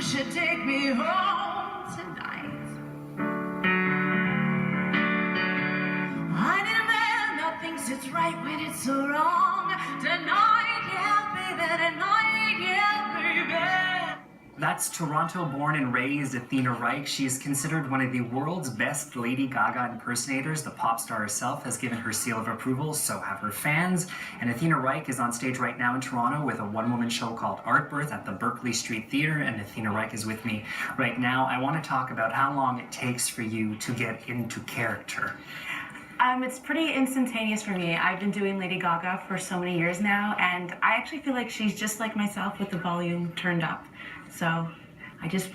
should take me home tonight. I need a man that thinks it's right when it's so wrong. Tonight, yeah, baby, tonight, yeah, baby. That's Toronto-born and raised Athena Reich. She is considered one of the world's best Lady Gaga impersonators. The pop star herself has given her seal of approval, so have her fans. And Athena Reich is on stage right now in Toronto with a one-woman show called Art Birth at the Berkeley Street Theatre, and Athena Reich is with me right now. I want to talk about how long it takes for you to get into character. It's pretty instantaneous for me. I've been doing Lady Gaga for so many years now, and I actually feel like she's just like myself with the volume turned up. So I just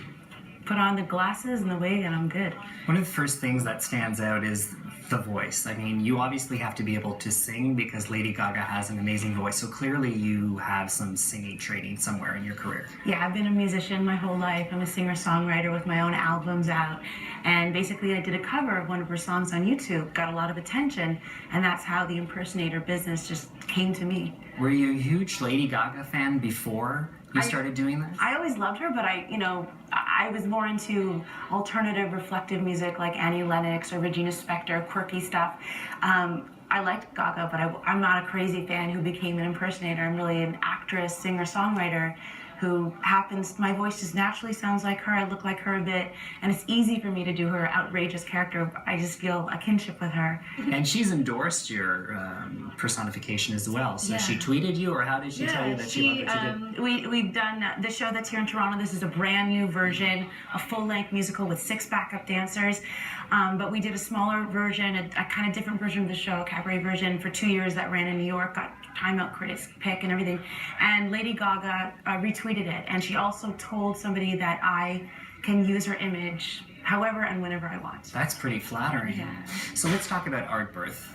put on the glasses and the wig and I'm good. One of the first things that stands out is the voice. I mean, you obviously have to be able to sing because Lady Gaga has an amazing voice, so clearly you have some singing training somewhere in your career. Yeah, I've been a musician my whole life. I'm a singer-songwriter with my own albums out, and basically I did a cover of one of her songs on YouTube, got a lot of attention, and that's how the impersonator business just came to me. Were you a huge Lady Gaga fan before you started doing this? I always loved her, but I was more into alternative, reflective music like Annie Lennox or Regina Spektor, quirky stuff. I liked Gaga, but I'm not a crazy fan who became an impersonator. I'm really an actress, singer, songwriter who my voice just naturally sounds like her, I look like her a bit, and it's easy for me to do her outrageous character. I just feel a kinship with her. And she's endorsed your personification as well. So yeah. She tweeted you, or how did she tell you that she loved what you did? We've done the show that's here in Toronto. This is a brand new version, a full-length musical with 6 backup dancers. But we did a smaller version, a kind of different version of the show, a cabaret version for 2 years that ran in New York, got Time Out critics pick and everything. And Lady Gaga retweeted it, and she also told somebody that I can use her image however and whenever I want. That's pretty flattering. Yeah. So let's talk about Art Birth.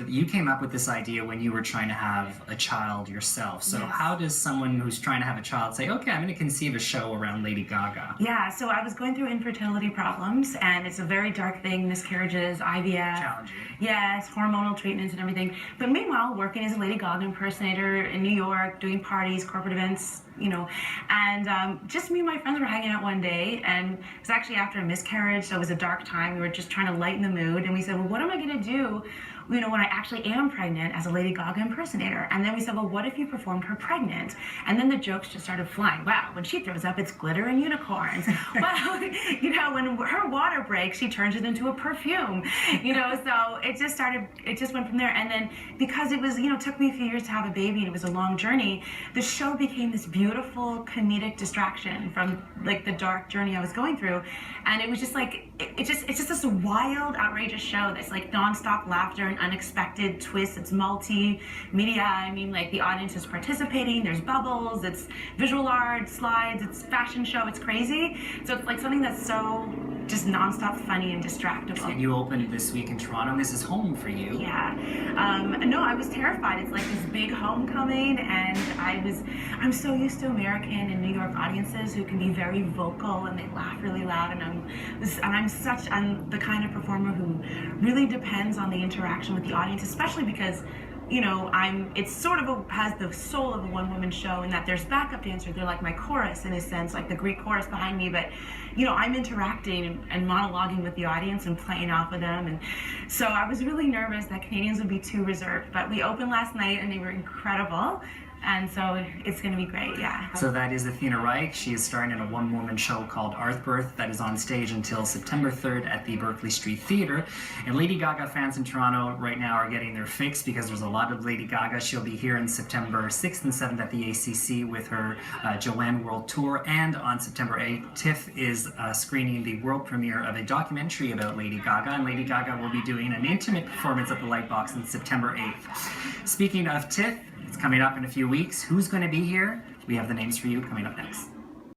You came up with this idea when you were trying to have a child yourself. So Yes. How does someone who's trying to have a child say, okay, I'm going to conceive a show around Lady Gaga? Yeah, so I was going through infertility problems, and it's a very dark thing, miscarriages, IVF. Challenging. Yes, hormonal treatments and everything. But meanwhile, working as a Lady Gaga impersonator in New York, doing parties, corporate events, and just me and my friends were hanging out one day, and it was actually after a miscarriage, so it was a dark time. We were just trying to lighten the mood, and we said, well, what am I going to do when I actually am pregnant as a Lady Gaga impersonator? And then we said, well, what if you performed her pregnant? And then the jokes just started flying. Wow, when she throws up, it's glitter and unicorns. Well, when her water breaks, she turns it into a perfume. So it just went from there. And then because it was, took me a few years to have a baby and it was a long journey, the show became this beautiful comedic distraction from like the dark journey I was going through. And it was just like, it's just this wild, outrageous show that's like nonstop laughter and unexpected twists. It's multimedia. I mean, like the audience is participating, there's bubbles, it's visual art, slides, it's fashion show, it's crazy. So it's like something that's so just nonstop funny and distractible. And you opened this week in Toronto, and this is home for you. Yeah. No, I was terrified. It's like this big homecoming, and I'm so used to American and New York audiences who can be very vocal and they laugh really loud, and I'm the kind of performer who really depends on the interaction with the audience, especially because it's sort of has the soul of a one-woman show in that there's backup dancers. They're like my chorus in a sense, like the Greek chorus behind me, but I'm interacting and monologuing with the audience and playing off of them. And so I was really nervous that Canadians would be too reserved, but we opened last night and they were incredible. And so it's going to be great, yeah. So that is Athena Reich. She is starring in a one-woman show called Art Birth that is on stage until September 3rd at the Berkeley Street Theatre. And Lady Gaga fans in Toronto right now are getting their fix because there's a lot of Lady Gaga. She'll be here on September 6th and 7th at the ACC with her Joanne World Tour. And on September 8th, TIFF is screening the world premiere of a documentary about Lady Gaga. And Lady Gaga will be doing an intimate performance at the Lightbox on September 8th. Speaking of TIFF, it's coming up in a few weeks. Who's going to be here? We have the names for you coming up next.